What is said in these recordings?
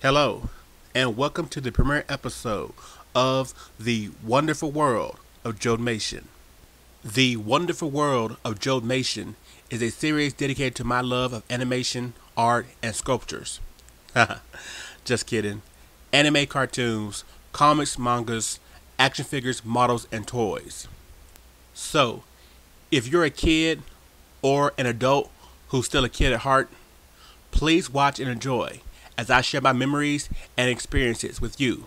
Hello, and welcome to the premiere episode of The Wonderful World of Jodmation. The Wonderful World of Jodmation is a series dedicated to my love of animation, art, and sculptures. Just kidding. Anime cartoons, comics, mangas, action figures, models, and toys. So, if you're a kid or an adult who's still a kid at heart, please watch and enjoy as I share my memories and experiences with you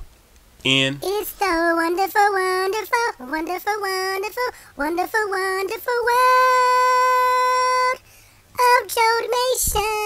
in It's the wonderful, wonderful, wonderful, wonderful, wonderful, wonderful world of Jodmation.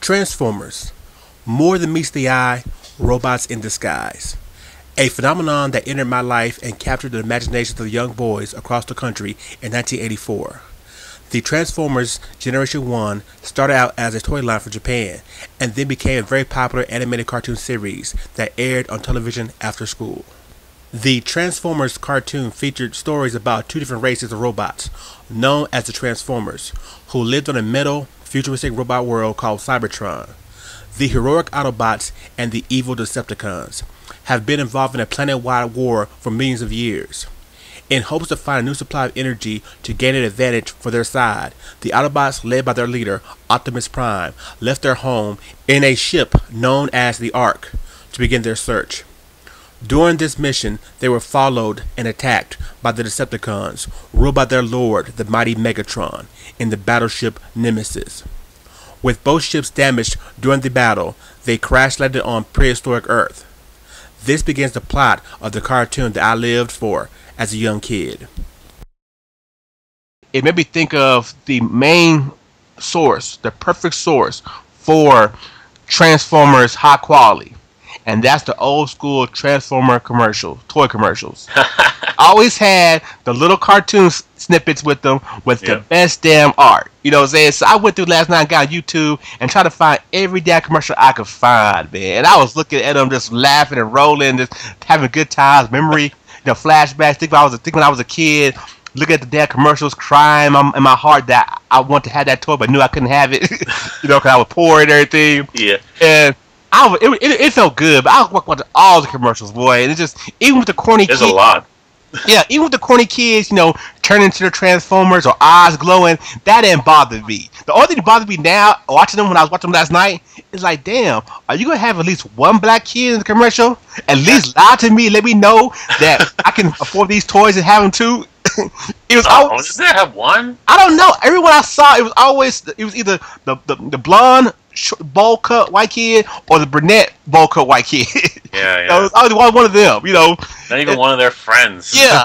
Transformers, more than meets the eye, robots in disguise. A phenomenon that entered my life and captured the imaginations of young boys across the country in 1984. The Transformers Generation 1 started out as a toy line for Japan and then became a very popular animated cartoon series that aired on television after school. The Transformers cartoon featured stories about two different races of robots, known as the Transformers, who lived on a metal, futuristic robot world called Cybertron. The heroic Autobots and the evil Decepticons have been involved in a planet-wide war for millions of years. In hopes to find a new supply of energy to gain an advantage for their side, the Autobots, led by their leader, Optimus Prime, left their home in a ship known as the Ark to begin their search. During this mission, they were followed and attacked by the Decepticons, ruled by their lord, the mighty Megatron, in the battleship Nemesis. With both ships damaged during the battle, they crash-landed on prehistoric Earth. This begins the plot of the cartoon that I lived for as a young kid. It made me think of the main source, the perfect source for Transformers high quality. And that's the old school Transformer commercial, toy commercials. Always had the little cartoon snippets with them with the best damn art. You know what I'm saying? So I went through last night and got on YouTube and tried to find every damn commercial I could find, man. And I was looking at them just laughing and rolling, just having good times, memory, flashbacks. Think when I was a kid, looking at the damn commercials, crying in my heart that I want to have that toy but knew I couldn't have it, because I was poor and everything. Yeah. And it felt good, but I was watching all the commercials, boy, and it just, even with the corny There's kids, a lot. Yeah, even with the corny kids, turning into their Transformers or eyes glowing, that didn't bother me. The only thing that bothered me now, watching them when I was watching them last night, is like, damn, are you gonna have at least one black kid in the commercial? At least lie to me, let me know that I can afford these toys and have them too. It was always. Did they have one? I don't know. Everyone I saw, it was either the blonde bowl cut white kid or the brunette bowl cut white kid. Yeah. So it was always one of them. Not even one of their friends. Yeah.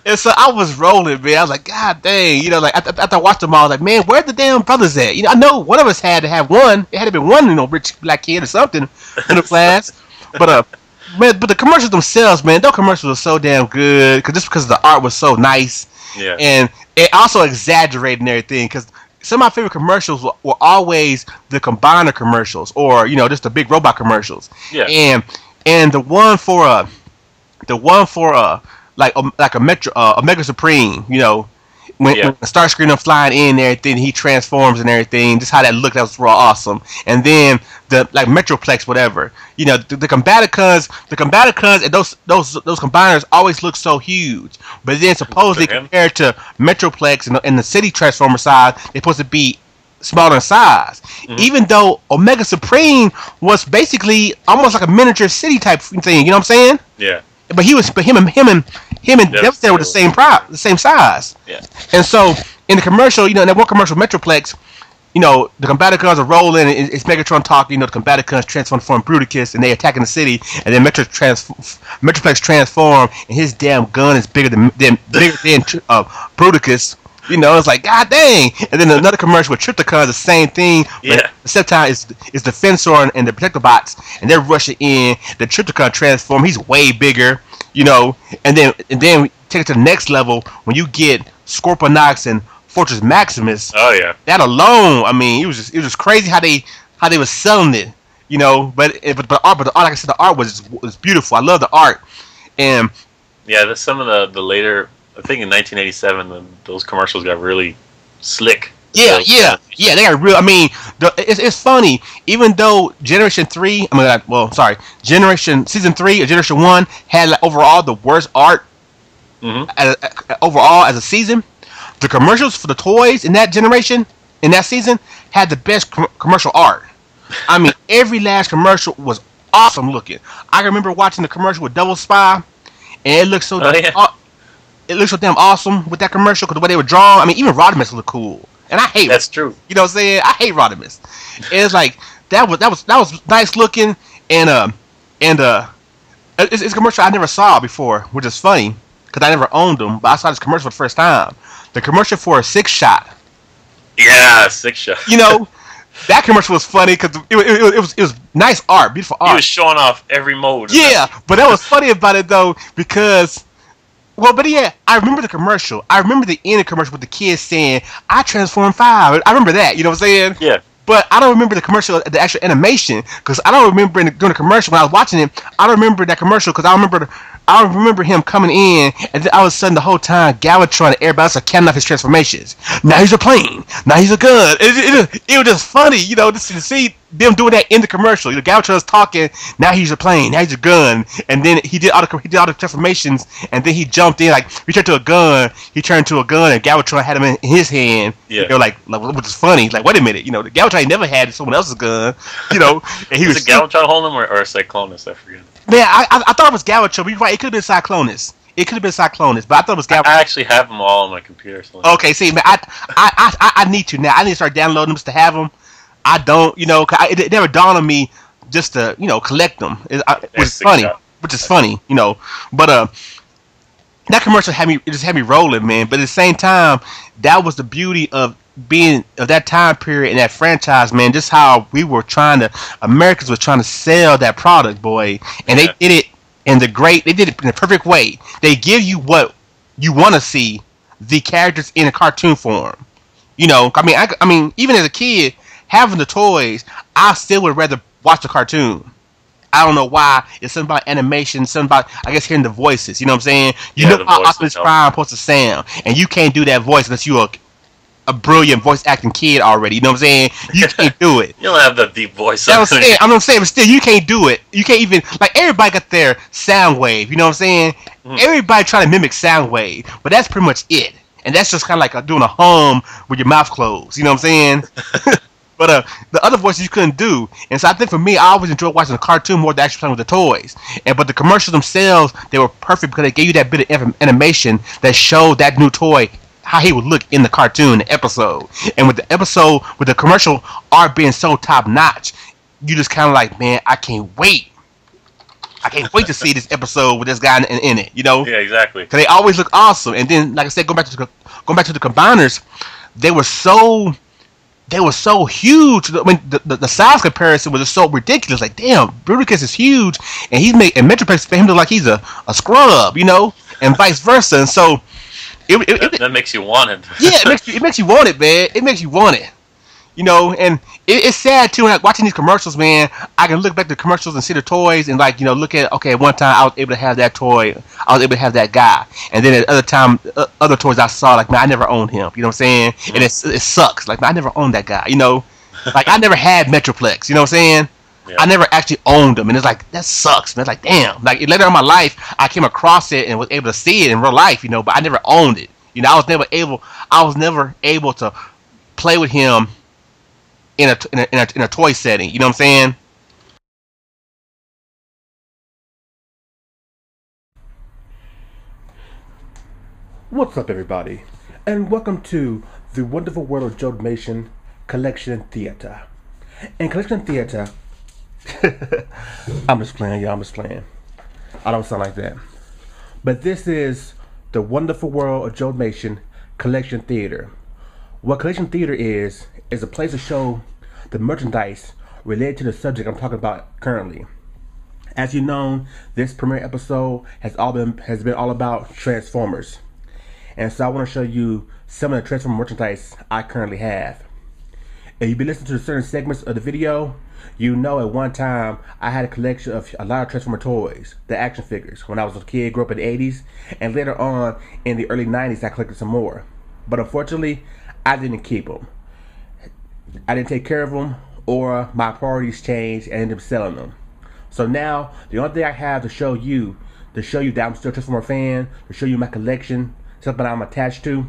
And so I was rolling, man. I was like, God dang. After I watched them all, I was like, man, where the damn brothers at? I know one of us had to have one. It had to be one, rich black kid or something in the class. But the commercials themselves, man, those commercials were so damn good because the art was so nice. Yeah. And it also exaggerated and everything, because some of my favorite commercials were always the combiner commercials, or just the big robot commercials. Yeah. And the one for like a Mega Supreme, when Starscream them flying in and everything, he transforms and everything. Just how that looked, that was real awesome. And then the Metroplex, whatever. The Combaticons and those combiners always look so huge. But then supposedly compared to Metroplex and the City Transformer side, they're supposed to be smaller in size. Mm-hmm. Even though Omega Supreme was basically almost like a miniature city type thing. You know what I'm saying? Yeah. But him and Devastator were the same size. Yeah. And so in the commercial, in that one commercial, Metroplex, the Combaticons are rolling, and it's Megatron talking. The Combaticons transform Bruticus, and they attacking the city. And then Metroplex transform, and his damn gun is bigger than Bruticus. You know, it's like, God dang. And then another commercial with Triptychon, the same thing. Yeah. Except time is the Fensor and the Protectobots, and they're rushing in. The Triptychon transform. He's way bigger, you know. And then take it to the next level when you get Scorponox and Fortress Maximus. Oh yeah. That alone, I mean, it was just crazy how they was selling it, you know. But the art, like I said, the art was beautiful. I love the art, and yeah, some of the later, I think in 1987, those commercials got really slick. Yeah. They got real. I mean, it's funny. Even though Generation 3, Generation Season 3 or Generation 1 had like, overall the worst art overall as a season, the commercials for the toys in that generation, in that season, had the best commercial art. I mean, every last commercial was awesome looking. I remember watching the commercial with Double Spy, and it looked so it looks so damn awesome with that commercial because the way they were drawn. I mean, even Rodimus looked cool, and I hate. That's true. You know what I'm saying? I hate Rodimus. And it's like that was nice looking, and it's a commercial I never saw before, which is funny because I never owned them, but I saw this commercial for the first time. The commercial for a 6-shot. Yeah, 6-shot. You know, that commercial was funny because it was nice art, beautiful art. He was showing off every mode. Yeah, but that was funny about it though because, I remember the commercial. I remember the end of the commercial with the kids saying, "I transformed 5." I remember that. You know what I'm saying? Yeah. But I don't remember the commercial, the actual animation, because I don't remember during the commercial when I was watching it. I don't remember that commercial because I remember him coming in, and then all of a sudden the whole time Galvatron and everybody else are counting off his transformations. Now he's a plane. Now he's a gun. It was just funny, you know, just to see them doing that in the commercial. You know, Galvatron's talking. Now he's a plane. Now he's a gun. And then he did all the transformations, and then he jumped in like he turned to a gun. He turned to a gun, and Galvatron had him in his hand. Yeah. You know, like which is funny. Like, wait a minute, you know, the Galvatron never had someone else's gun. You know, and he was it Galvatron holding him or a Cyclonus? I forget. Man, I thought it was Galvatron. But you're right. It could have been Cyclonus. But I thought it was Galvatron. I actually have them all on my computer. So okay, see, man, I need to now. I need to start downloading them just to have them. I don't, you know, it never dawned on me just to, you know, collect them. Which is funny, you know. But that commercial had me rolling, man. But at the same time, that was the beauty of being of that time period in that franchise, man. Just how Americans were trying to sell that product, boy, and they did it in the perfect way. They give you what you want to see, the characters in a cartoon form. You know, I mean, even as a kid, having the toys, I still would rather watch the cartoon. I don't know why. It's something about animation, something about, I guess, hearing the voices. You know what I'm saying? You know how Optimus Prime supposed to sound, and you can't do that voice unless you're a brilliant voice acting kid already. You know what I'm saying? You can't do it. You don't have the deep voice. I'm saying, but still, you can't do it. You can't even, like, everybody got their sound wave. You know what I'm saying? Mm-hmm. Everybody trying to mimic sound wave, but that's pretty much it. And that's just kind of like doing a hum with your mouth closed. You know what I'm saying? But the other voices you couldn't do. And so I think for me, I always enjoyed watching the cartoon more than actually playing with the toys. But the commercials themselves, they were perfect because they gave you that bit of animation that showed that new toy how he would look in the cartoon episode. And with the episode, with the commercial art being so top notch, you just kind of like, man, I can't wait. I can't wait to see this episode with this guy in it, you know? Yeah, exactly. Because they always look awesome. And then, like I said, going back to the combiners, they were so huge. I mean, the size comparison was just so ridiculous. Like, damn, Bruticus is huge, and Metroplex for him look like he's a scrub, you know, and vice versa. And so that makes you want it. Yeah, it makes you want it, man. It makes you want it. You know, and it's sad too. Like watching these commercials, man. I can look back at the commercials and see the toys, and like, you know, look at, okay, at one time I was able to have that toy, I was able to have that guy, and then at other time, other toys I saw, like, man, I never owned him. You know what I'm saying? Mm-hmm. And it sucks. Like, man, I never owned that guy. You know, like I never had Metroplex. You know what I'm saying? Yeah. I never actually owned him, and it's like, that sucks, man. It's like, damn. Like later in my life, I came across it and was able to see it in real life. You know, but I never owned it. You know, I was never able to play with him in a toy setting. You know what I'm saying? What's up, everybody, and welcome to the Wonderful World of Jodmation Collection Theater. In Collection Theater, I'm just playing, y'all. I'm just playing. I don't sound like that. But this is the Wonderful World of Jodmation Collection Theater. What Collection Theater is a place to show the merchandise related to the subject I'm talking about currently. As you know, this premiere episode has been all about Transformers. And so I want to show you some of the Transformer merchandise I currently have. If you've been listening to certain segments of the video, you know at one time I had a collection of a lot of Transformer toys, the action figures, when I was a kid, grew up in the 80s, and later on in the early 90s I collected some more. But unfortunately, I didn't keep them. I didn't take care of them, or my priorities changed and ended up selling them. So now, the only thing I have to show you that I'm still a Transformer fan, to show you my collection, something I'm attached to,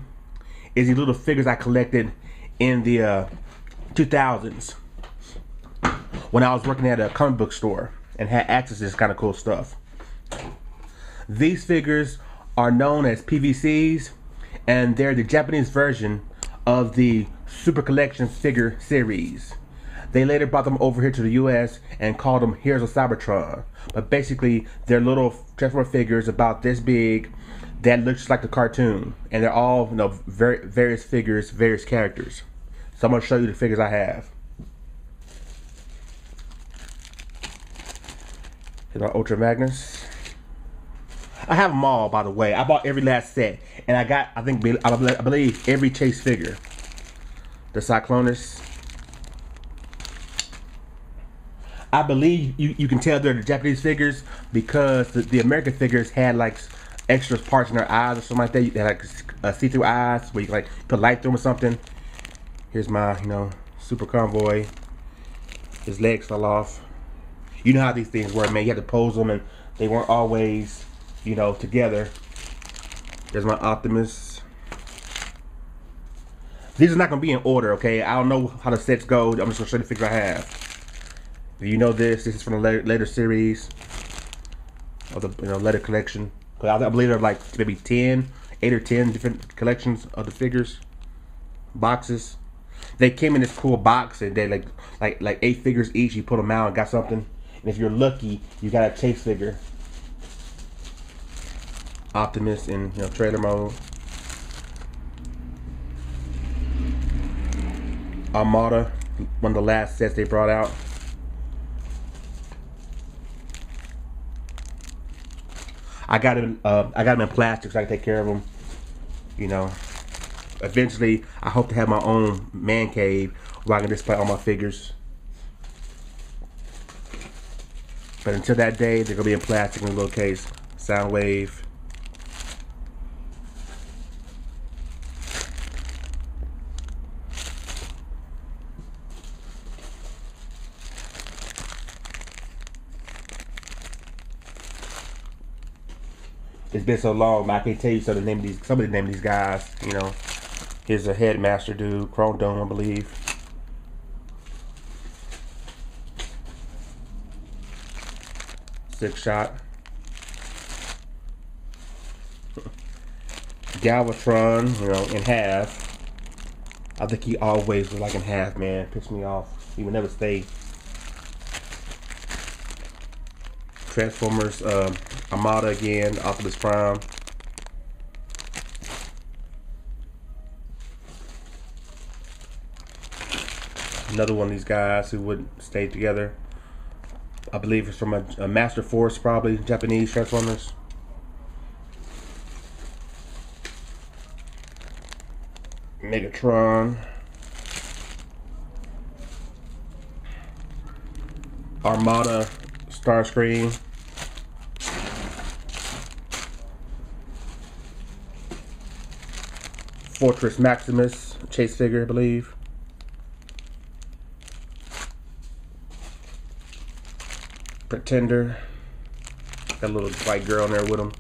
is these little figures I collected in the 2000s when I was working at a comic book store and had access to this kind of cool stuff. These figures are known as PVCs, and they're the Japanese version of the Super Collection figure series. They later brought them over here to the US and called them Heroes of Cybertron. But basically, they're little Transformer figures about this big that looks like the cartoon. And they're all, you know, various figures, various characters. So I'm going to show you the figures I have. Here's our Ultra Magnus. I have them all, by the way. I bought every last set. And I got, I believe, every Chase figure. The Cyclonus. I believe you can tell they're the Japanese figures because the American figures had like extra parts in their eyes or something like that. They had like see-through eyes where you can like put light through them or something. Here's my, you know, Super Convoy. His legs fell off. You know how these things were, man. You had to pose them and they weren't always, you know, together. There's my Optimus. These are not going to be in order, okay? I don't know how the sets go. I'm just going to show you the figures I have. If you know this is from the later series of the, you know, later collection. I believe there are like maybe 8 or 10 different collections of the figures, boxes. They came in this cool box and they like 8 figures each. You put them out and got something. And if you're lucky, you got a Chase figure. Optimus in, you know, trailer mode. Armada, one of the last sets they brought out. I got him in plastic so I can take care of them. You know, eventually I hope to have my own man cave where I can display all my figures. But until that day, they're gonna be in plastic in a little case. Soundwave. It's been so long, I can't tell you some of the name of these guys, you know. Here's a Headmaster dude, Chrome Dome, I believe. Six Shot. Galvatron, you know, in half. I think he always was like in half, man. Pissed me off. He would never stay. Transformers, Armada again, Optimus Prime. Another one of these guys who wouldn't stay together. I believe it's from a Master Force, probably, Japanese Transformers. Megatron. Armada, Starscream. Fortress Maximus, Chase figure, I believe. Pretender. Got a little white girl in there with him.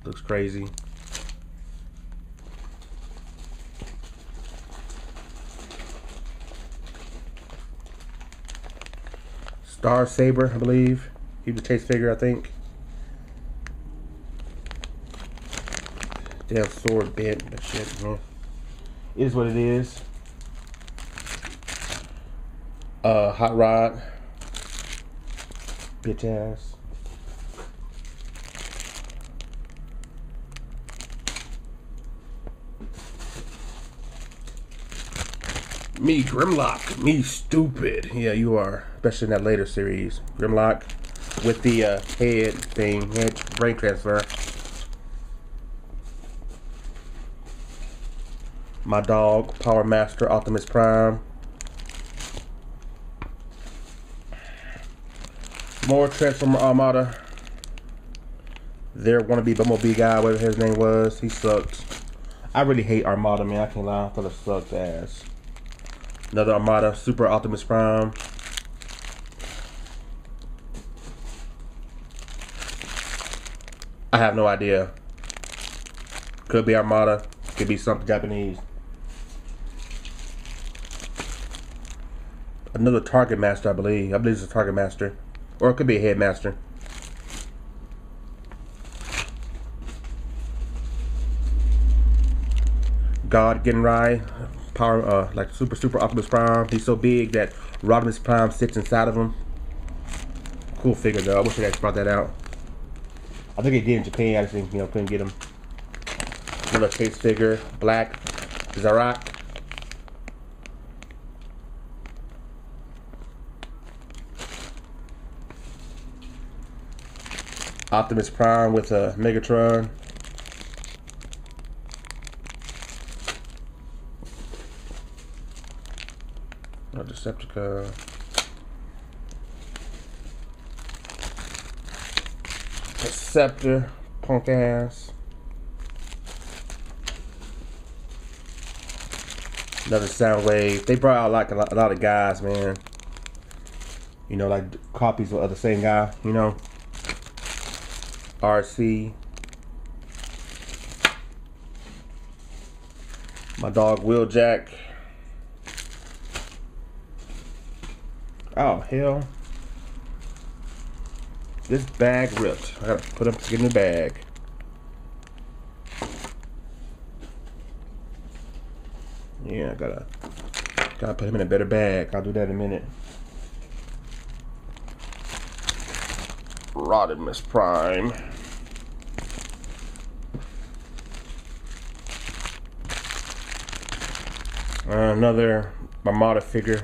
Looks crazy. Star Saber, I believe. He was a Chase figure, I think. Damn sword bent. That shit, man. It is what it is. Hot Rod. Bitch ass. Me, Grimlock. Me, stupid. Yeah, you are. Especially in that later series. Grimlock with the head thing, head brain transfer. My dog, Power Master, Optimus Prime. More Transformer Armada. Their wannabe Bumblebee guy, whatever his name was, he sucked. I really hate Armada, man. I can't lie, I thought it sucked ass. Another Armada, Super Optimus Prime. I have no idea. Could be Armada, could be something Japanese. Another Target Master, I believe. I believe it's a Target Master. Or it could be a Headmaster. God Genrai, power, like Super Optimus Prime. He's so big that Rodimus Prime sits inside of him. Cool figure though. I wish they actually brought that out. I think they did in Japan. I just think, couldn't get him. Another Chase figure, Black Zarak. Optimus Prime with a Megatron. Decepticon. Scepter, punk ass. Another Soundwave. They brought out like a lot of guys, man. Like copies of the same guy, RC. My dog Wheeljack. Oh hell. This bag ripped. I gotta put him in the bag. Yeah, I gotta put him in a better bag. I'll do that in a minute. Rodimus Prime. Another Armada figure.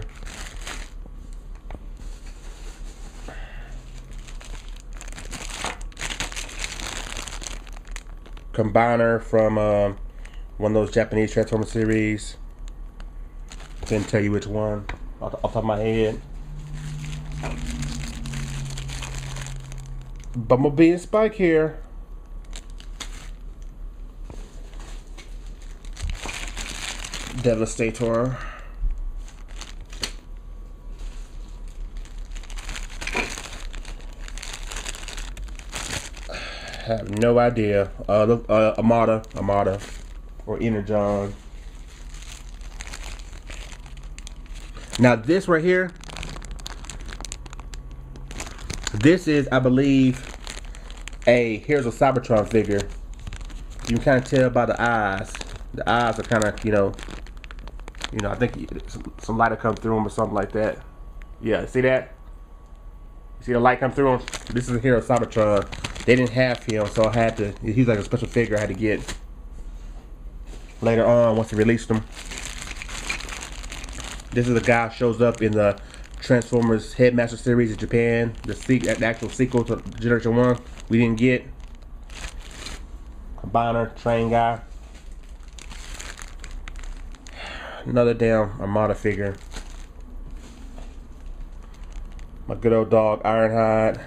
Combiner from one of those Japanese Transformer series. Couldn't tell you which one off the top of my head. Bumblebee and Spike here. Devastator. I have no idea. Armada, or Energon. Now this right here, this is, I believe, here's a Cybertron figure. You can kind of tell by the eyes. The eyes are kind of, I think some light will come through them or something like that. Yeah, see that? You see the light come through him? This is a hero Cybertron. They didn't have him, so I had to. He's like a special figure I had to get later on once they released him. This is the guy who shows up in the Transformers Headmaster series in Japan, the actual sequel to Generation 1. We didn't get. Combiner, train guy. Another damn Armada figure. My good old dog Ironhide.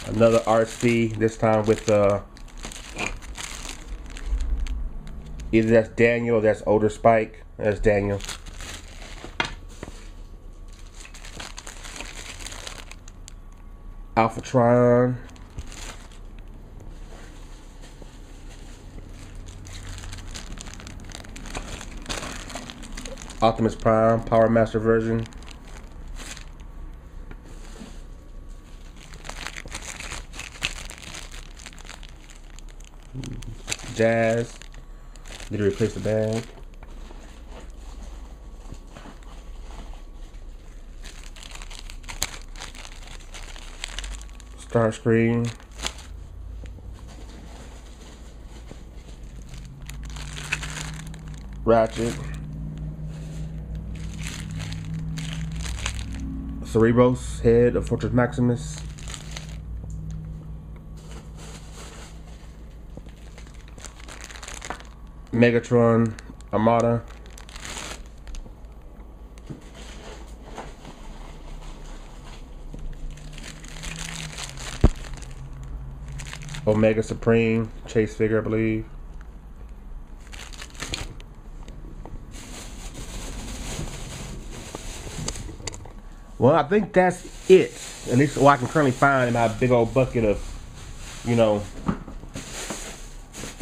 Another RC, this time with either that's Daniel or that's older Spike. That's Daniel. Alphatron. Optimus Prime, Power Master version. Jazz. Did he replace the bag? Starscream. Ratchet, Cerebros, head of Fortress Maximus, Megatron, Armada, Omega Supreme, Chase figure, I believe. Well, I think that's it. At least what I can currently find in my big old bucket of, you know,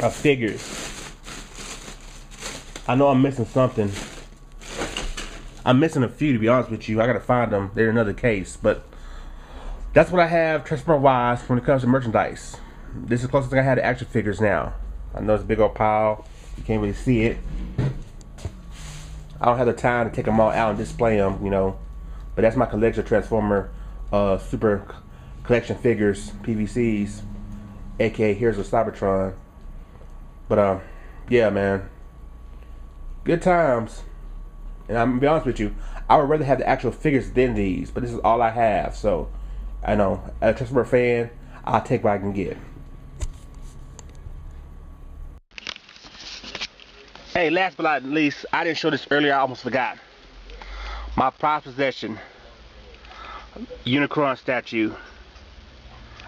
of figures. I know I'm missing something. I'm missing a few, to be honest with you. I gotta find them. They're another case, but that's what I have transfer-wise when it comes to merchandise. This is the closest thing I had to action figures now. I know it's a big old pile. You can't really see it. I don't have the time to take them all out and display them, you know. But that's my collection of Transformer Super Collection figures, PVCs, aka Here's a Cybertron. But yeah, man, good times. And I'm gonna be honest with you, I would rather have the actual figures than these, but this is all I have. So I know, as a Transformer fan, I'll take what I can get. Hey, last but not least, I didn't show this earlier, I almost forgot. My prized possession, Unicron statue.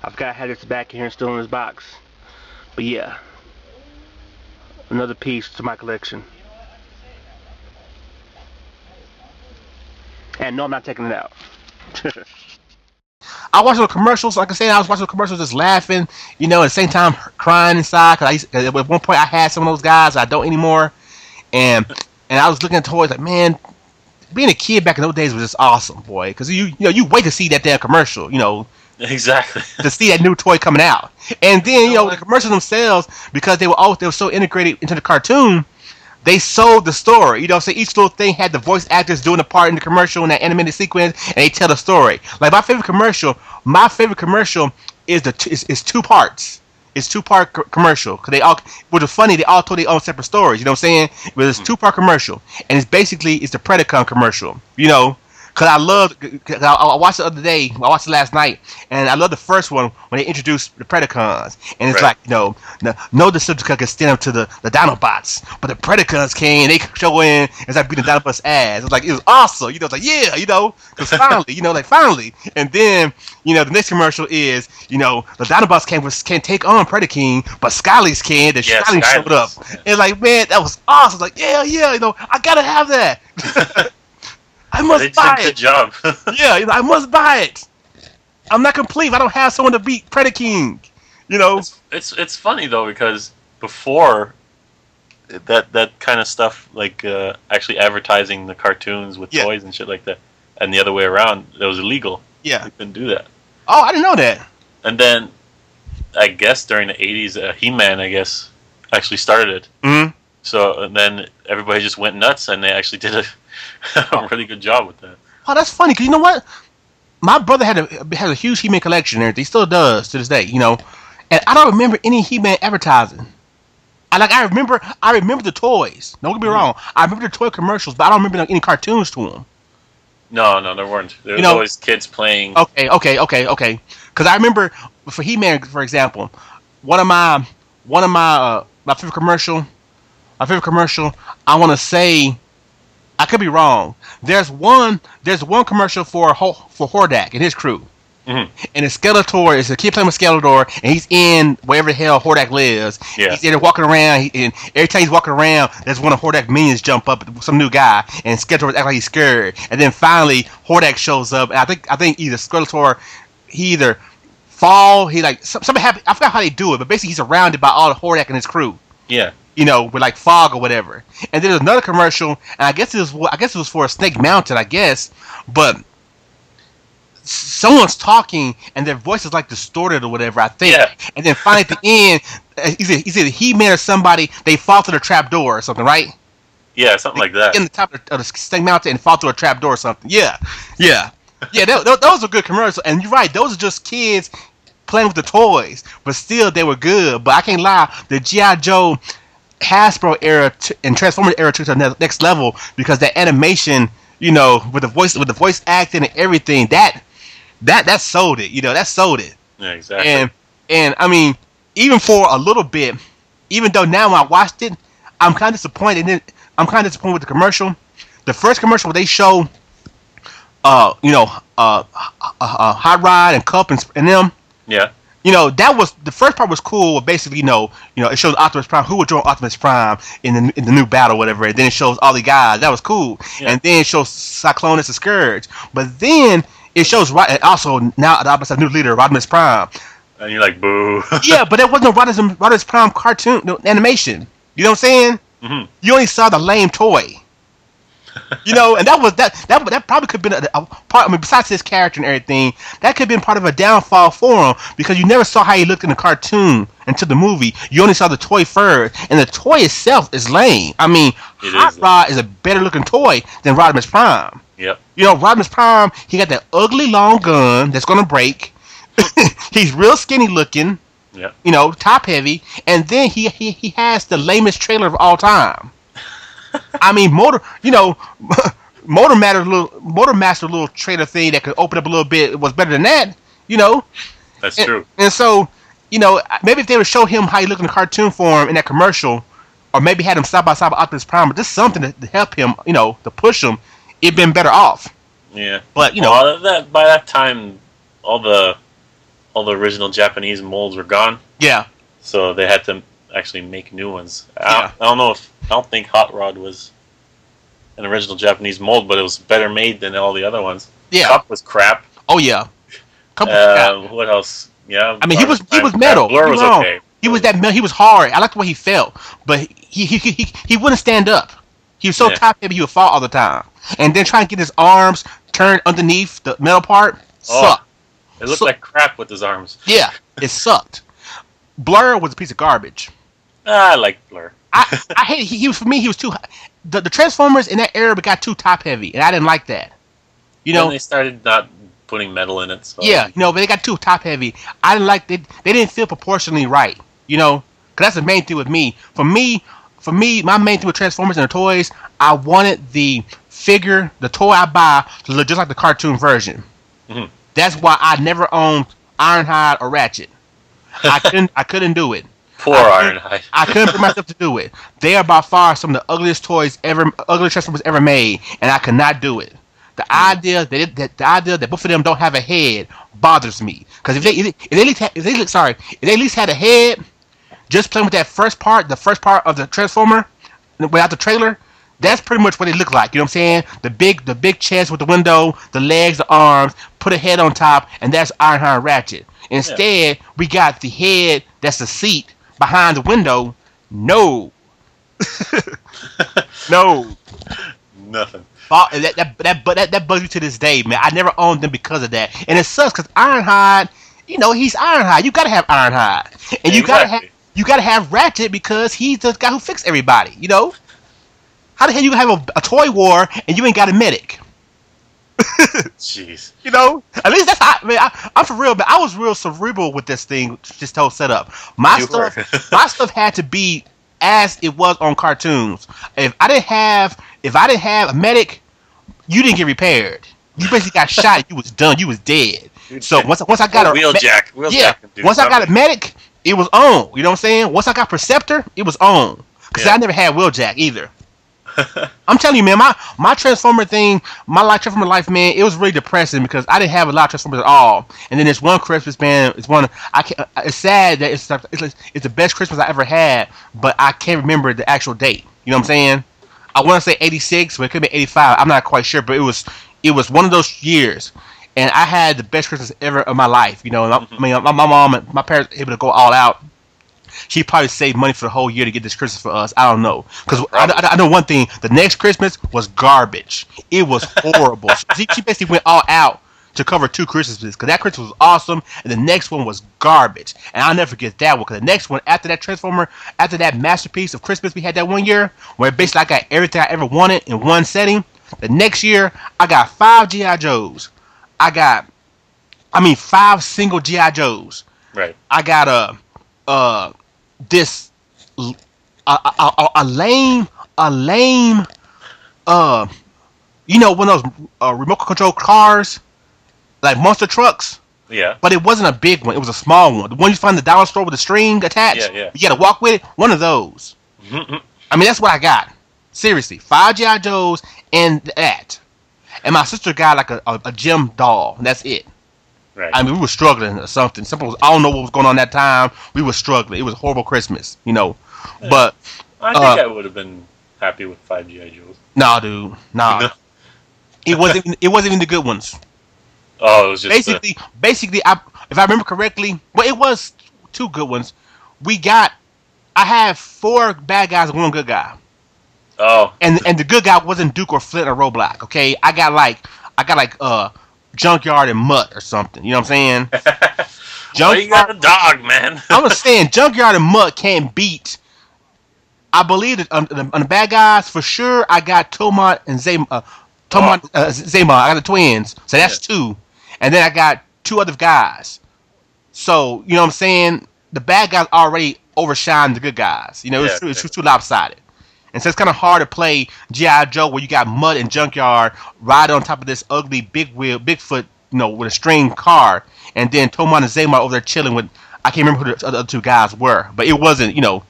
I forgot I had this back here and still in this box. But yeah, another piece to my collection. And no, I'm not taking it out. I watched the commercials, like I said, I was watching the commercials just laughing, you know, at the same time crying inside, because at one point I had some of those guys, I don't anymore, and I was looking at toys like, man, being a kid back in those days was just awesome, boy, because you wait to see that damn commercial, you know, exactly, to see that new toy coming out, and then you know the commercials themselves, because they were so integrated into the cartoon. They sold the story, you know. So each little thing had the voice actors doing a part in the commercial in that animated sequence, and they tell the story. Like my favorite commercial is is 2 parts. It's 2-part commercial because they all, which was funny. They all told their own separate stories. You know what I'm saying? But it's 2-part commercial, and it's the Predacon commercial. You know. Cause I watched the other day. I watched it last night, and I love the first one when they introduced the Predacons, and it's like, you know, no Decepticon can stand up to the Dinobots, but the Predacons can. They show in and like beating the Dinobots' ass. It was awesome. You know, it's like, yeah, you know, cause finally, you know, like finally. And then, you know, the next commercial is, you know, the Dinobots can't take on Predaking, but Skyly's can. The Skyly showed up, and like, man, that was awesome. Like, yeah, you know, I gotta have that. I must buy it. Good job. Yeah, you know, I must buy it. I'm not complete if I don't have someone to beat Predaking. You know, it's funny though, because before that kind of stuff, like actually advertising the cartoons with toys and shit like that, and the other way around, it was illegal. Yeah, you couldn't do that. Oh, I didn't know that. And then I guess during the '80s, He-Man, I guess, actually started it. Mm-hmm. So and then everybody just went nuts, and they actually did a really good job with that. Oh, that's funny, because you know what? My brother had a huge He-Man collection and everything. He still does to this day, you know. And I don't remember any He-Man advertising. I remember the toys. Don't get me wrong. I remember the toy commercials, but I don't remember any cartoons to them. No, there weren't. There was always kids playing. Okay. Because I remember for He-Man, for example, my favorite commercial. I want to say, I could be wrong. There's one commercial for Hordak and his crew. Mm-hmm. And Skeletor is a kid playing with Skeletor, and he's in wherever the hell Hordak lives. Yeah. He's there walking around, and every time he's walking around, there's one of Hordak minions jump up, some new guy, and Skeletor acts like he's scared. And then finally, Hordak shows up, and I think either Skeletor, he either fall, he like something happened. I forgot how they do it, but basically he's surrounded by all the Hordak and his crew. Yeah. You know, with like fog or whatever. And then there's another commercial, and I guess it was for a Snake Mountain, I guess, but someone's talking and their voice is like distorted or whatever, I think. Yeah. And then finally at the end, either He-Man or somebody, they fall through the trap door or something, right? Yeah, something like that. In the top of the Snake Mountain and fall through a trap door or something. Yeah. Those are good commercials, and you're right. Those are just kids playing with the toys, but still they were good. But I can't lie, the G.I. Joe Hasbro era and Transformers era took to the next level because that animation, you know, with the voice acting and everything, that sold it. You know, that sold it. Yeah, exactly. And I mean, even for a little bit, even though now when I watched it, I'm kind of disappointed. And then I'm kind of disappointed with the commercial. The first commercial where they show, Hot Rod and Cup and them. Yeah. You know, that was the first part was cool. Basically, you know, it shows Optimus Prime who would join Optimus Prime in the new battle, whatever. And then it shows all the guys. That was cool. Yeah. And then it shows Cyclonus and Scourge. But then it shows and also now the Optimus new leader, Rodimus Prime. And you're like, boo. Yeah, but there wasn't Rodimus Prime cartoon animation. You know what I'm saying? Mm-hmm. You only saw the lame toy. You know, and that probably could have been a part. I mean, besides his character and everything, that could have been part of a downfall for him because you never saw how he looked in the cartoon until the movie. You only saw the toy first, and the toy itself is lame. I mean, Hot Rod is a better looking toy than Rodimus Prime. Yep. You know, Rodimus Prime, he got that ugly long gun that's gonna break. He's real skinny looking. Yep. You know, top heavy, and then he has the lamest trailer of all time. I mean, Motor Master little trailer thing that could open up a little bit was better than that, you know. That's true. And so, you know, maybe if they would show him how he looked in the cartoon form in that commercial, or maybe had him side by side with Optimus Prime, but just something to help him, you know, to push him, it'd been better off. Yeah. But you know, by that time, all the original Japanese molds were gone. Yeah. So they had to actually make new ones. Yeah. I don't think Hot Rod was an original Japanese mold, but it was better made than all the other ones. Yeah. Cup was crap. Oh yeah. What else? Yeah. I mean, he was metal. Blur was okay. He was that. He was hard. I liked the way he felt, but he wouldn't stand up. He was so top heavy he would fall all the time, and then trying to get his arms turned underneath the metal part sucked. It looked like crap with his arms. Yeah, it sucked. Blur was a piece of garbage. I like Blur. I hate. He was, for me. He was too. The Transformers in that era got too top heavy, and I didn't like that. You know, they started not putting metal in it. So. Yeah, you know, but they got too top heavy. I didn't like. They didn't feel proportionally right. You know, because that's the main thing with me. For me, my main thing with Transformers and the toys, I wanted the figure, the toy I buy, to look just like the cartoon version. Mm-hmm. That's why I never owned Ironhide or Ratchet. I couldn't do it. Poor Ironhide. I couldn't bring myself to do it. They are by far some of the ugliest Transformers ever made, and I could not do it. The idea that both of them don't have a head bothers me. Because if they at least had a head, just playing with that first part of the Transformer without the trailer, that's pretty much what it looked like. You know what I'm saying? The big chest with the window, the legs, the arms, put a head on top, and that's Ironhide and Ratchet. Instead, we got the head that's the seat behind the window. No. No. Nothing. That bugs me to this day, man. I never owned them because of that. And it sucks because Ironhide, you know, he's Ironhide. You gotta have Ironhide. And you gotta have Ratchet because he's the guy who fixed everybody, you know? How the hell you have a toy war and you ain't got a medic? Jeez. You know? At least that's how, man, I'm for real, but I was real cerebral with this thing, this whole setup. My stuff had to be as it was on cartoons. If I didn't have a medic, you didn't get repaired. You basically got shot. You was done. You was dead. So once I got once I got a medic, it was on. You know what I'm saying? Once I got Perceptor, it was on. Because I never had Wheeljack either. I'm telling you, man, my Transformer thing, my Transformer life, man, it was really depressing because I didn't have a lot of Transformers at all. And then this one Christmas, man, it's sad that it's the best Christmas I ever had, but I can't remember the actual date. You know what I'm saying? I want to say 86, but it could be 85. I'm not quite sure, but it was one of those years, and I had the best Christmas ever of my life. You know, I mean, my mom and my parents were able to go all out. She probably saved money for the whole year to get this Christmas for us. I don't know. Because I know one thing. The next Christmas was garbage. It was horrible. She basically went all out to cover 2 Christmases. Because that Christmas was awesome. And the next one was garbage. And I'll never forget that one. Because the next one, after that Transformer, after that masterpiece of Christmas we had that one year, where basically I got everything I ever wanted in one setting. The next year, I got 5 G.I. Joes. 5 single G.I. Joes. Right. I got this a lame, you know, one of those remote control cars, like monster trucks. Yeah. But it wasn't a big one. It was a small one. The one you find in the dollar store with the string attached. Yeah. You got to walk with it. One of those. I mean, that's what I got. Seriously, 5 G.I. Joes and that. And my sister got like a gym doll. And that's it. Right. I mean, we were struggling or something. I don't know what was going on that time. We were struggling. It was a horrible Christmas, you know. Yeah. But I think I would have been happy with 5 G.I. Joes. Nah, dude. Nah. It wasn't even the good ones. Oh, it was just basically, if I remember correctly, well, it was 2 good ones. I had 4 bad guys and 1 good guy. Oh. And the good guy wasn't Duke or Flint or Roblox. Okay, I got like Junkyard and Mutt or something. You know what I'm saying? Well, you got a dog, man. I'm just saying, Junkyard and Mutt can't beat. I believe that on the bad guys for sure. I got Tomon and Zema. Zema. I got the twins, so that's 2. And then I got 2 other guys. So, you know what I'm saying? The bad guys already overshine the good guys. You know, it's too lopsided. And so it's kind of hard to play G.I. Joe where you got Mud and Junkyard right on top of this ugly Bigfoot, you know, with a string car. And then Tomon and Zema over there chilling with, I can't remember who the other 2 guys were. But it wasn't, you know,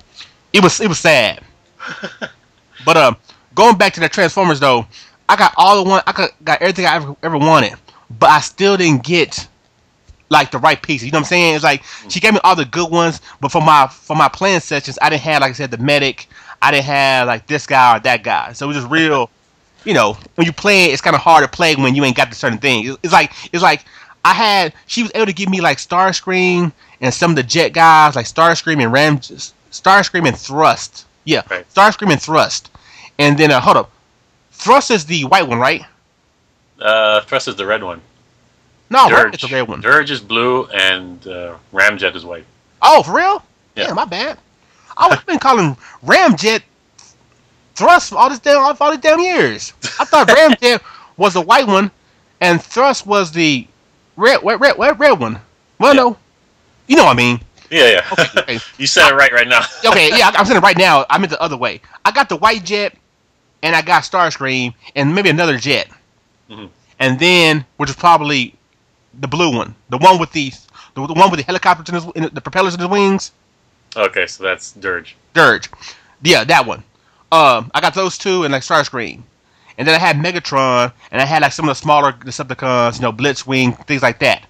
it was sad. But going back to the Transformers though, I got got everything I ever wanted. But I still didn't get like the right pieces. You know what I'm saying? It's like she gave me all the good ones, but for my playing sessions, I didn't have, like I said, the medic. I didn't have like this guy or that guy. So it was just real. You know, when you play it, it's kind of hard to play when you ain't got the certain thing. It's like she was able to give me like Starscream and some of the Jet guys, like Starscream and Thrust. Yeah, right. Starscream and Thrust. And then hold up, Thrust is the white one, right? Thrust is the red one. No, Dirge is the red one. Dirge is blue and Ramjet is white. Oh, for real? Yeah, my bad. I've been calling Ramjet Thrust for all these damn years. I thought Ramjet was the white one and Thrust was the red one. Well, no, you know what I mean. Yeah. Okay. You said it right now. Okay, yeah, I'm saying it right now. I meant the other way. I got the white jet, and I got Starscream, and maybe another jet. Mm-hmm. And then, which is probably the blue one, the one with the helicopter in the propellers in the wings. Okay, so that's Dirge. Yeah, that one. I got those 2 and like Starscream, and then I had Megatron, and I had like some of the smaller Decepticons, you know, Blitzwing, things like that.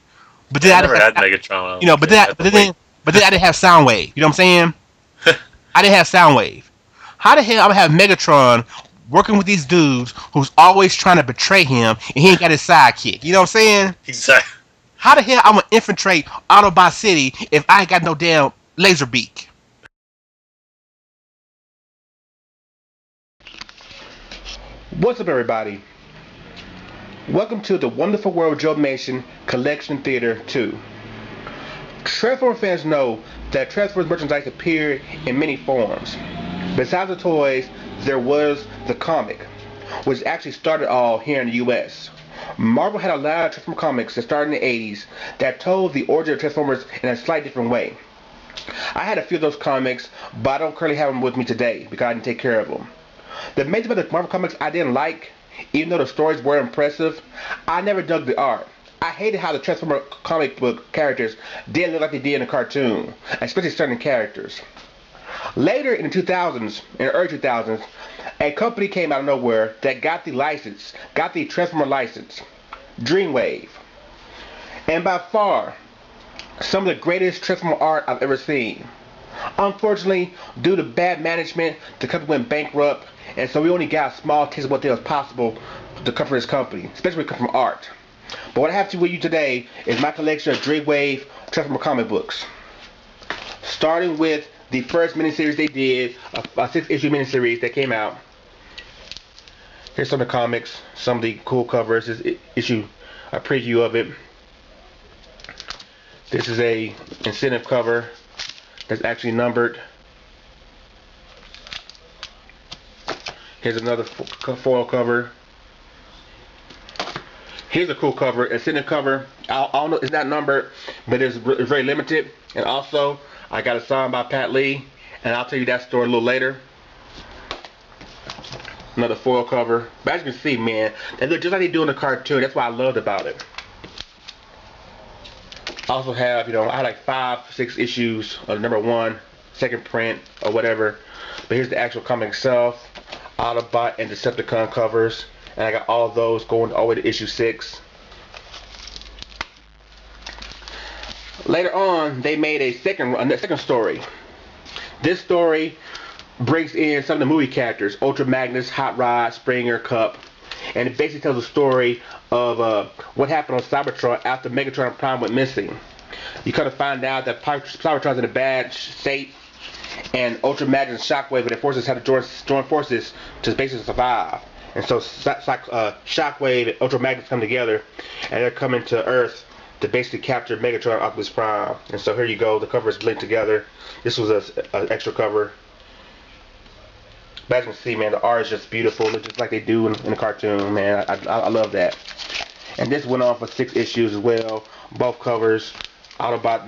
But then I never had Megatron. You know, but then I didn't have Soundwave. You know what I'm saying? I didn't have Soundwave. How the hell I'm gonna have Megatron working with these dudes who's always trying to betray him, and he ain't got his sidekick? You know what I'm saying? Exactly. How the hell I'm gonna infiltrate Autobot City if I ain't got no damn laser beak? What's up, everybody? Welcome to the Wonderful World of Jodmation Collection Theater 2. Transformers fans know that Transformers merchandise appeared in many forms. Besides the toys, there was the comic, which actually started all here in the US. Marvel had a lot of Transformers comics that started in the 80s that told the origin of Transformers in a slightly different way. I had a few of those comics, but I don't currently have them with me today because I didn't take care of them. The main thing about the Marvel comics I didn't like, even though the stories were impressive, I never dug the art. I hated how the Transformer comic book characters didn't look like they did in the cartoon, especially certain characters. Later in the 2000s, in the early 2000s, a company came out of nowhere that got the Transformer license, Dreamwave. And by far, some of the greatest Transformer art I've ever seen. Unfortunately, due to bad management, the company went bankrupt, and so we only got a small taste of what was possible to come from this company, especially when it comes from art. But what I have to with you today is my collection of Dreamwave Transformer comic books. Starting with the first miniseries they did, a 6-issue miniseries that came out. Here's some of the comics, some of the cool covers. This issue, a preview of it. This is a incentive cover that's actually numbered. Here's another foil cover. Here's a cool cover, incentive cover. I don't know, it's not numbered, but it's very limited. And also, I got a sign by Pat Lee, And I'll tell you that story a little later. Another foil cover. But as you can see, man, they look just like they do in the cartoon. That's what I loved about it. I also have, I had like 5, 6 issues of #1, second print, or whatever. But here's the actual comic itself. Autobot and Decepticon covers. And I got all of those going all the way to issue 6. Later on, they made a second story. This story brings in some of the movie characters, Ultra Magnus, Hot Rod, Springer, Cup, and it basically tells the story of what happened on Cybertron after Megatron and Prime went missing. You kind of find out that Cybertron's in a bad state, and Ultra Magnus and Shockwave and their forces had to join forces to basically survive. And so Shockwave and Ultra Magnus come together, and they're coming to Earth to basically capture Megatron and Optimus Prime. And so here you go, the cover is linked together. This was an extra cover. But as you can see, man, the art is just beautiful, just like they do in the cartoon, man. I love that. And this went on for 6 issues as well. Both covers, Autobot,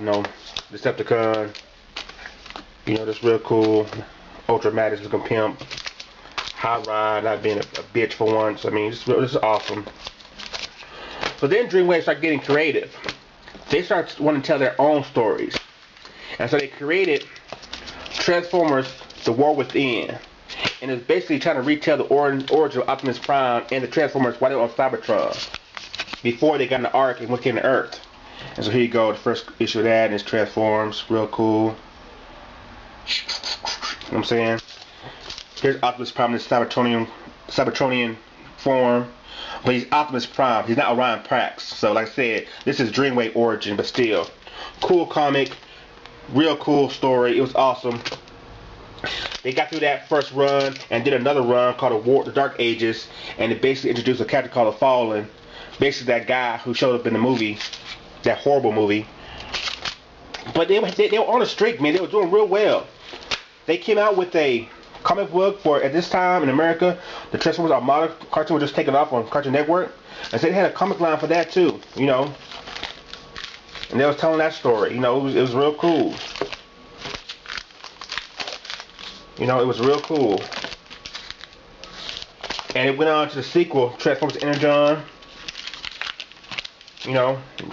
Decepticon, just real cool. Ultra Magnus looking pimp. Hot Rod not being a bitch for once. I mean, this is awesome. But then Dreamwave started getting creative. They started wanting to tell their own stories. And so they created Transformers: The War Within. And it's basically trying to retell the origin of Optimus Prime and the Transformers while they were on Cybertron, before they got in the Ark and went to the Earth. And so here you go, the first issue of that, and it transforms, real cool. You know what I'm saying? Here's Optimus Prime in his Cybertronian form. But he's Optimus Prime, he's not Orion Prax. So like I said, this is Dreamwave origin, but still. Cool comic, real cool story, it was awesome. They got through that first run and did another run called The Dark Ages, and it basically introduced a character called The Fallen. Basically that guy who showed up in the movie, that horrible movie. But they were on a streak, man. They were doing real well. They came out with a comic book for, at this time in America, the Transformers Armada cartoon was just taken off on Cartoon Network. And so they had a comic line for that too, And they was telling that story, it was real cool. It was real cool. And it went on to the sequel, Transformers Energon.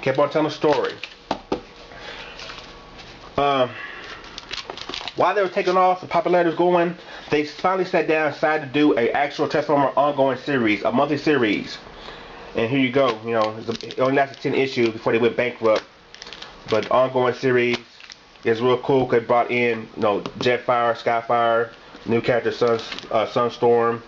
Kept on telling the story. While they were taking off, the popularity was going, they finally sat down and decided to do an actual Transformer ongoing series, a monthly series. And here you go, it only lasted 10 issues before they went bankrupt. But ongoing series is real cool because it brought in, Jetfire, Skyfire, new character Sunstorm.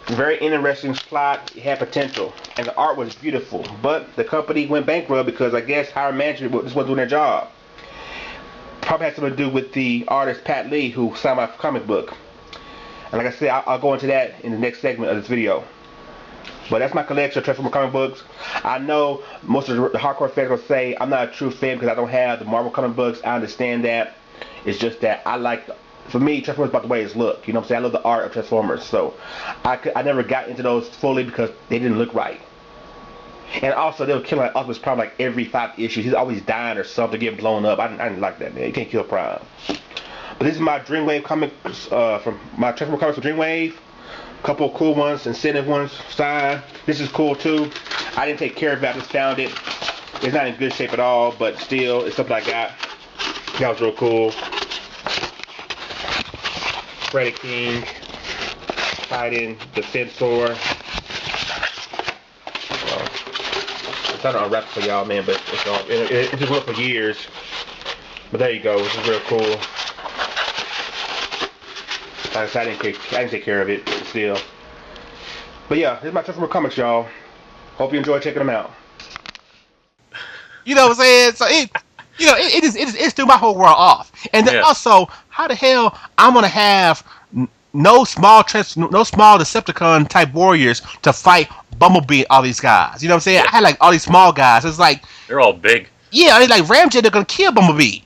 Very interesting plot, it had potential, and the art was beautiful. But the company went bankrupt because I guess higher management just wasn't doing their job. Probably had something to do with the artist Pat Lee, who signed my comic book. And like I said, I'll go into that in the next segment of this video. But that's my collection of Transformer comic books. I know most of the hardcore fans are going to say I'm not a true fan because I don't have the Marvel comic books. I understand that. It's just that I like, for me, Transformers is about the way it's look. You know what I'm saying? I love the art of Transformers. So I never got into those fully because they didn't look right. And also, they were killing Optimus Prime like every 5 issues. He's always dying or something, getting blown up. I didn't like that, man. You can't kill Prime. But this is my Dreamwave comics, from my Transformer comics for Dreamwave. A couple of cool ones, incentive ones, signed. This is cool too. I didn't take care of it, I just found it. It's not in good shape at all, but still, it's something I got. That was real cool. Freddy King, fighting Defensor. I'm trying to unwrap it for y'all, man, but it's just worked for years. But there you go, this is real cool. I didn't take care of it, but still. But yeah, this is my Transformer comics, y'all. Hope you enjoy checking them out. You know what I'm saying? So it threw my whole world off. And then also, how the hell I'm gonna have no small Decepticon type warriors to fight Bumblebee and all these guys? You know what I'm saying? I had like all these small guys. It's like they're all big. Yeah, I mean, like Ramjet, they're gonna kill Bumblebee.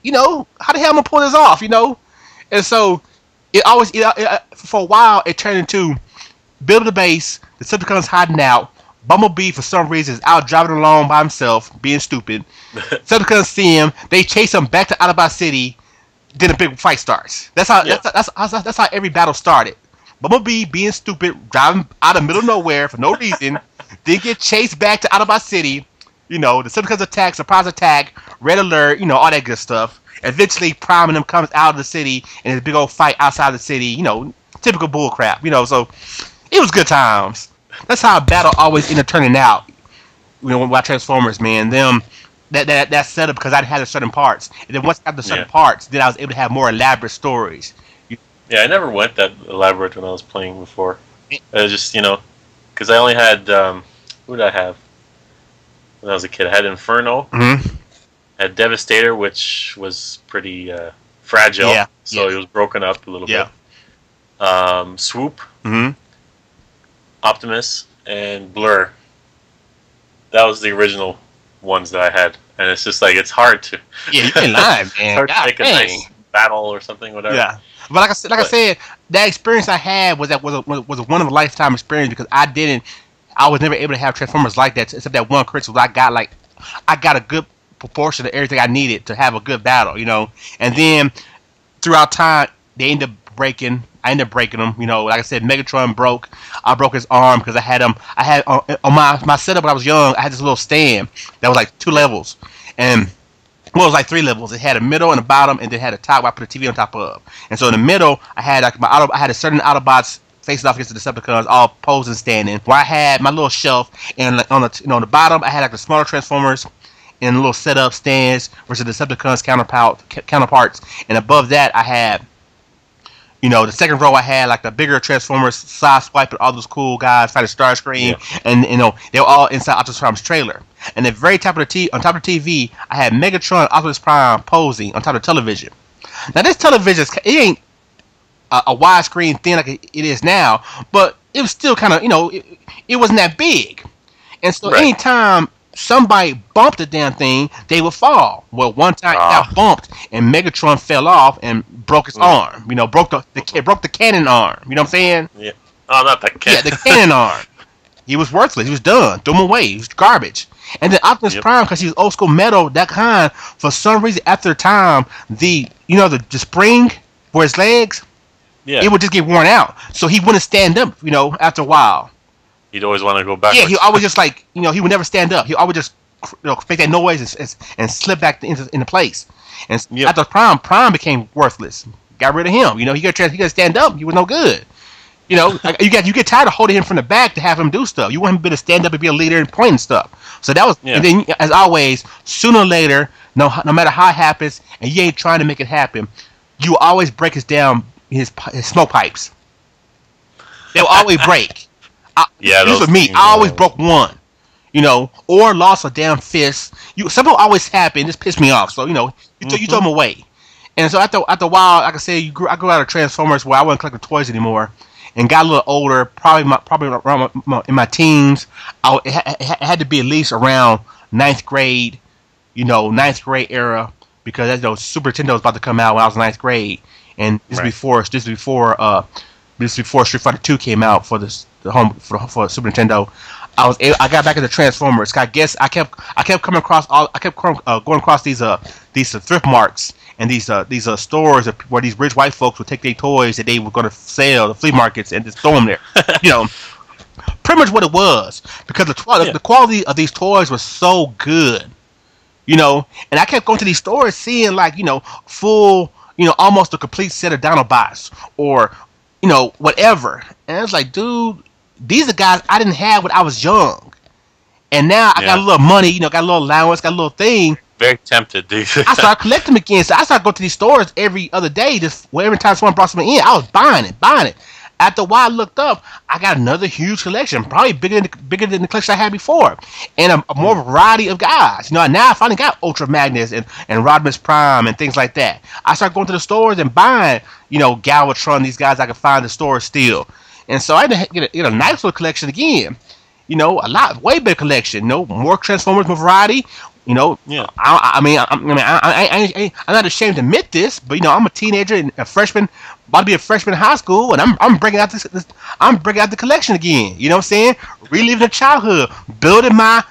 How the hell am I gonna pull this off? And so it always for a while it turned into building the base. The Decepticons hiding out. Bumblebee, for some reason, is out driving along by himself, being stupid. Decepticons see him. They chase him back to Autobot City. then a big fight starts. That's how that's how every battle started. Bumblebee being stupid, driving out of the middle of nowhere for no reason, then get chased back to Autobot City. You know, the Decepticons attack, surprise attack, red alert, you know, all that good stuff. Eventually, Prime and them comes out of the city, and there's a big old fight outside the city. You know, typical bull crap. You know, so it was good times. That's how a battle always ended up turning out. You know, with Transformers, man, that setup, because I had the certain parts, and then once I got the certain parts, then I was able to have more elaborate stories. Yeah, I never went that elaborate when I was playing before. It was just, you know, because I only had who did I have when I was a kid? I had Inferno, I had Devastator, which was pretty fragile, so it was broken up a little bit. Swoop, Optimus, and Blur. That was the original ones that I had, and it's just like it's hard to. Yeah, you can lie, man. It's hard to make a nice battle or something, whatever. Yeah, but like I said, that experience I had was one of a lifetime experience, because I was never able to have Transformers like that, except that one crystal. I got a good proportion of everything I needed to have a good battle, you know. And then throughout time, they ended up breaking. I ended up breaking them, you know. Like I said, Megatron broke. I broke his arm because I had him. I had on my setup when I was young. I had this little stand that was like 2 levels, and well, it was like 3 levels. It had a middle and a bottom, and then it had a top where I put a TV on top of. And so in the middle, I had like I had a certain Autobots facing off against the Decepticons, all posed and standing. Where I had my little shelf, and like on the bottom, I had like the smaller Transformers and little setup stands versus the Decepticons counterparts, and above that, I had. You know, the second row I had like the bigger Transformers, Sideswipe, and all those cool guys fighting Starscream, and you know they were all inside Optimus Prime's trailer. And at the very top of on top of the TV, I had Megatron, Optimus Prime posing on top of the television. Now this television, it ain't a widescreen thing like it is now, but it was still kind of, you know, it wasn't that big. And so anytime somebody bumped the damn thing, they would fall. Well, one time it got bumped, and Megatron fell off and broke his arm. You know, broke the cannon arm. You know what I'm saying? Yeah. Oh, not the cannon. Yeah, the cannon arm. He was worthless. He was done. Threw him away. He was garbage. And then Optimus Prime, because he was old school metal, that kind, for some reason, after a time, the spring for his legs, it would just get worn out. So he wouldn't stand up, you know, after a while. He'd always want to go backwards. Yeah, he always just like, you know, he would never stand up. He always just, you know, make that noise and slip back into place. And after Prime became worthless. Got rid of him. You know, he got to stand up. He was no good. You know, you get tired of holding him from the back to have him do stuff. You want him to be to stand up and be a leader and point and stuff. So that was, and then as always, sooner or later, no matter how it happens, and you ain't trying to make it happen, you always break his smoke pipes. They will always break. This was me. I always broke one, you know, or lost a damn fist. Something always happened. This pissed me off. So, you know, you throw them away. And so after a while, like I said, I grew out of Transformers where I wasn't collecting toys anymore, and got a little older. Probably around in my teens. It had to be at least around 9th grade, you know, 9th grade era, because Super Nintendo was about to come out when I was in 9th grade, and this before Street Fighter 2 came out for for Super Nintendo. I got back into Transformers. I guess I kept coming across going across these thrift marks and these stores where these rich white folks would take their toys that they were going to sell the flea markets and just throw them there. You know, pretty much what it was, because the quality of these toys was so good. You know, and I kept going to these stores seeing, like, you know, full, you know, almost a complete set of Dinobots or, you know, whatever. And it's like, dude, these are guys I didn't have when I was young. And now I got a little money, you know, got a little allowance, got a little thing. Very tempted, dude. I started collecting them again. So I started going to these stores every other day. Every time someone brought something in, I was buying it. After a while, I looked up, I got another huge collection, probably bigger than the collection I had before, and a more variety of guys. You know, now I finally got Ultra Magnus and Rodimus Prime and things like that. I started going to the stores and buying, you know, Galvatron, these guys I could find in the stores still. And so I had to get a nice little collection again. You know, way bigger collection. You know, more Transformers, more variety. You know, I'm not ashamed to admit this, but, you know, I'm a teenager and a freshman, about to be a freshman in high school, and I'm breaking out I'm breaking out the collection again. You know what I'm saying? Reliving the childhood, building my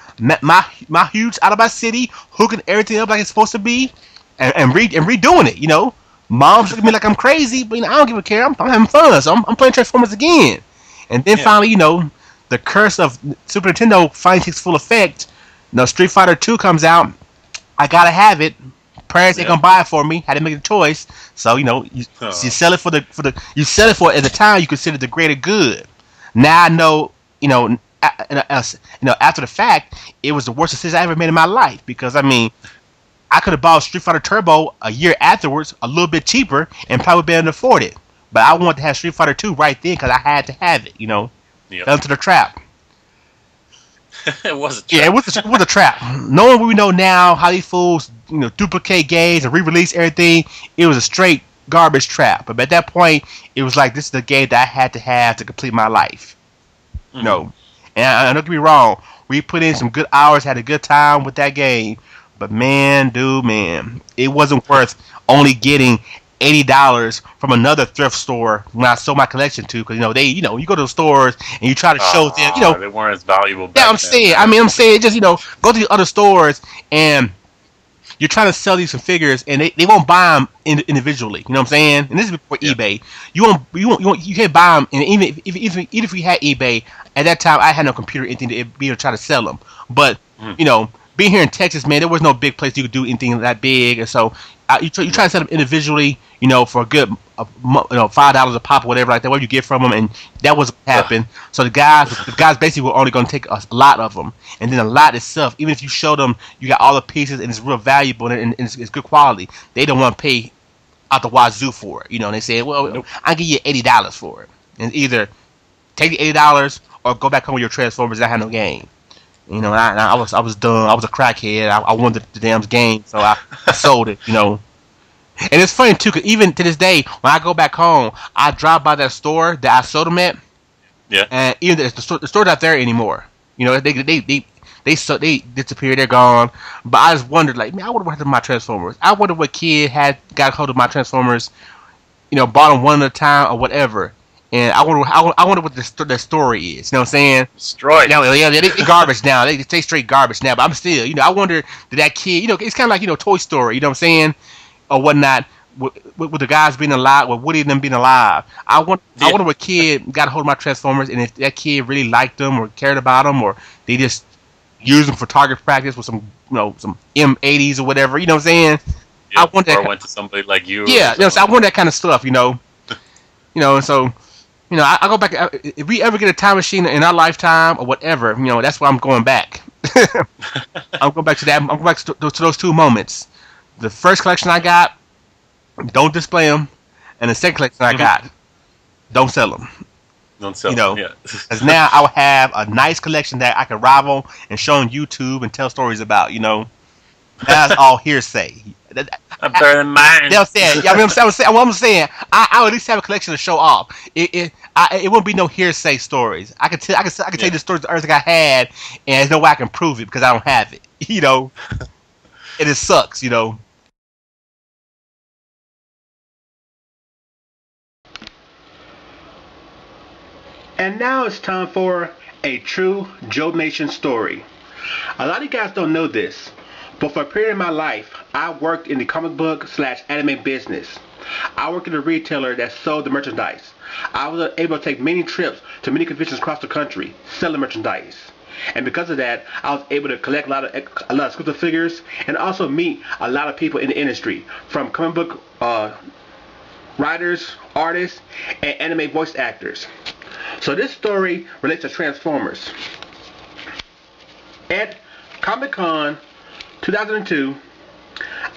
huge Autobot city, hooking everything up like it's supposed to be, and redoing it. You know, Mom's looking at me like I'm crazy, but I don't give a care. I'm having fun, so I'm playing Transformers again. And then finally, the curse of Super Nintendo finally takes full effect. Street Fighter 2 comes out. I gotta have it. Parents ain't gonna buy it for me. Had to make a choice. So you sell it you sell it for at the time you consider the greater good. Now I know after the fact it was the worst decision I ever made in my life, because I could have bought Street Fighter Turbo a year afterwards, a little bit cheaper, and probably been able to afford it. But I wanted to have Street Fighter 2 right then because I had to have it. Fell into the trap. It was a trap. Yeah, it was a trap. Knowing what we know now, how these fools, duplicate games and re-release everything, it was a straight garbage trap. But at that point, it was like, this is the game that I had to have to complete my life. And don't get me wrong, we put in some good hours, had a good time with that game. But man, it wasn't worth only getting $80 from another thrift store when I sold my collection to, because you go to the stores and you try to show them, they weren't as valuable. Yeah, I'm saying just go to the other stores and you're trying to sell these some figures and they won't buy them individually. You know what I'm saying? And this is before eBay. You can't buy them, and even if we had eBay at that time, I had no computer or anything to be able to try to sell them. But being here in Texas, man, there was no big place you could do anything that big, and so you try to sell them individually, for a good, $5 a pop or whatever like that, what you get from them, and that wasn't happening. So the guys basically were only going to take a lot of them, and then a lot itself, even if you show them you got all the pieces and it's real valuable and it's good quality, they don't want to pay out the wazoo for it, and they say, well, I'll give you $80 for it, and either take the $80 or go back home with your Transformers. I had no game. I was done. I was a crackhead. I wanted the damn game, so I sold it. And it's funny too, because even to this day, when I go back home, I drive by that store that I sold them at. Yeah. And even the store's not there anymore. They disappeared. They're gone. But I just wondered, like, man, I wonder what happened to my Transformers. I wonder what kid got hold of my Transformers. Bought them one at a time or whatever. And I wonder what the story is. You know what I'm saying? Destroyed. Now, they garbage now. They straight garbage now. But I'm still, I wonder, did that kid, it's kind of like, Toy Story, you know what I'm saying? Or whatnot, with the guys being alive, with Woody and them being alive. I wonder what kid got a hold of my Transformers, and if that kid really liked them or cared about them, or they just used them for target practice with some, some M80s or whatever, you know what I'm saying? Yeah, I wonder went to somebody like you. Yeah, so I wonder that kind of stuff, and so... I go back. If we ever get a time machine in our lifetime or whatever, that's where I'm going back. I'm going back to that. I'm going back to those two moments. The first collection I got, don't display them, and the second collection I got, don't sell them. Don't sell them. Yeah. Because now I will have a nice collection that I can rival and show on YouTube and tell stories about. That's all hearsay. I'm better than mine. They'll say, I'm saying, I would at least have a collection to show off. It won't be no hearsay stories. I can tell you the stories I had, and there's no way I can prove it because I don't have it. And it sucks. And now it's time for a true Jodmation story. A lot of you guys don't know this, but for a period of my life, I worked in the comic book / anime business. I worked at a retailer that sold the merchandise. I was able to take many trips to many conventions across the country, selling merchandise. And because of that, I was able to collect a lot of exclusive figures and also meet a lot of people in the industry, from comic book writers, artists, and anime voice actors. So this story relates to Transformers. At Comic-Con 2002,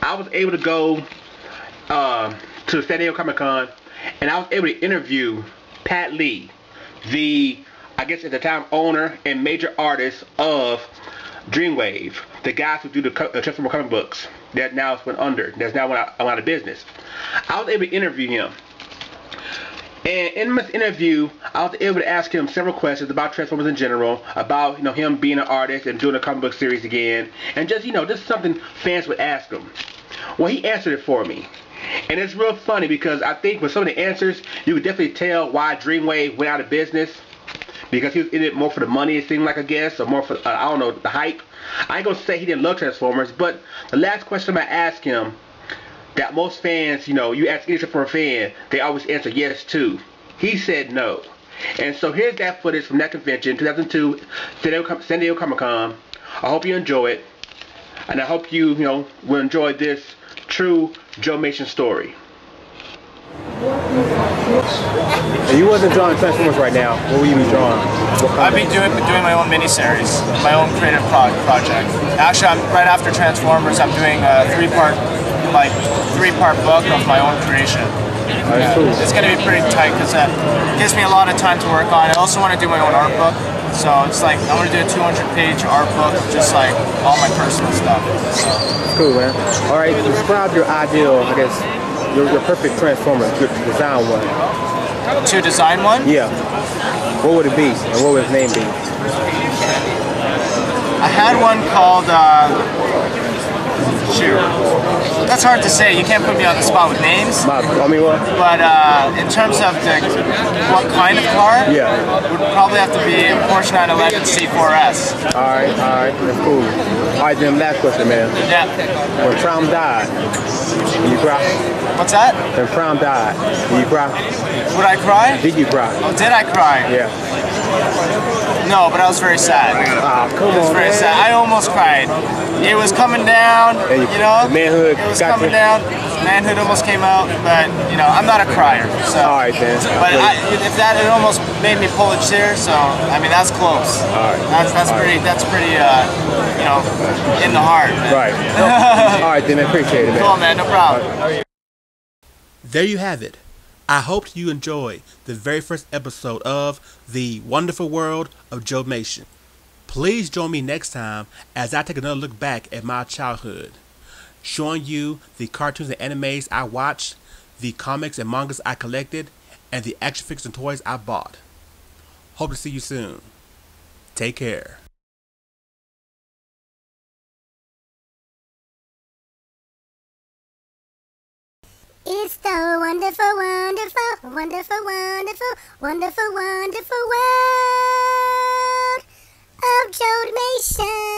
I was able to go to San Diego Comic-Con, and I was able to interview Pat Lee, the, I guess at the time, owner and major artist of Dreamwave, the guys who do the Transformer comic books that now went under, that's now went out of business. I was able to interview him. And in this interview, I was able to ask him several questions about Transformers in general, about him being an artist and doing a comic book series again, and just just something fans would ask him. Well, he answered it for me, and it's real funny because I think with some of the answers, you could definitely tell why Dreamwave went out of business, because he was in it more for the money, it seemed like, I guess, or more for I don't know, the hype. I ain't gonna say he didn't love Transformers, but the last question I asked him that most fans, you know, you ask anything for a fan, they always answer yes to. He said no. And so here's that footage from that convention, 2002, San Diego Comic-Con. I hope you enjoy it. And I hope you will enjoy this true Jodmation story. You wasn't drawing Transformers right now. What will you be drawing? I'll be doing my own miniseries, my own creative project. Actually, right after Transformers, I'm doing a three-part book of my own creation. That's cool. It's going to be pretty tight because it gives me a lot of time to work on. I also want to do my own art book. So it's like, I want to do a 200-page art book, just like all my personal stuff. So. Cool, man. All right, describe your ideal, I guess, your perfect Transformer, to design one. To design one? Yeah. What would it be, and what would his name be? I had one called, shoot. That's hard to say. You can't put me on the spot with names. I mean, what? But in terms of what kind of car, yeah, would probably have to be a Porsche 911 C4S. All right, that's cool. All right, then last question, man. Yeah. When Prom died, did you cry? What's that? When Prom died, did you cry? Would I cry? Did you cry? Oh, did I cry? Yeah. No, but I was very sad. Oh, come on, I was very man. sad. I almost cried. It was coming down, you know? The manhood it was got coming you. down. Manhood almost came out, but, you know, I'm not a crier. So. All right, then. But if that, it almost made me pull a tear, so, I mean, that's close. All right. That's pretty, you know, in the heart. Man. Right. All right, then. I appreciate it, man. Cool, man. No problem. There you have it. I hope you enjoyed the very first episode of The Wonderful World of Jodmation. Please join me next time as I take another look back at my childhood, showing you the cartoons and animes I watched, the comics and mangas I collected, and the action figures and toys I bought. Hope to see you soon. Take care. It's the wonderful, wonderful, wonderful, wonderful, wonderful, wonderful world of Jodmation.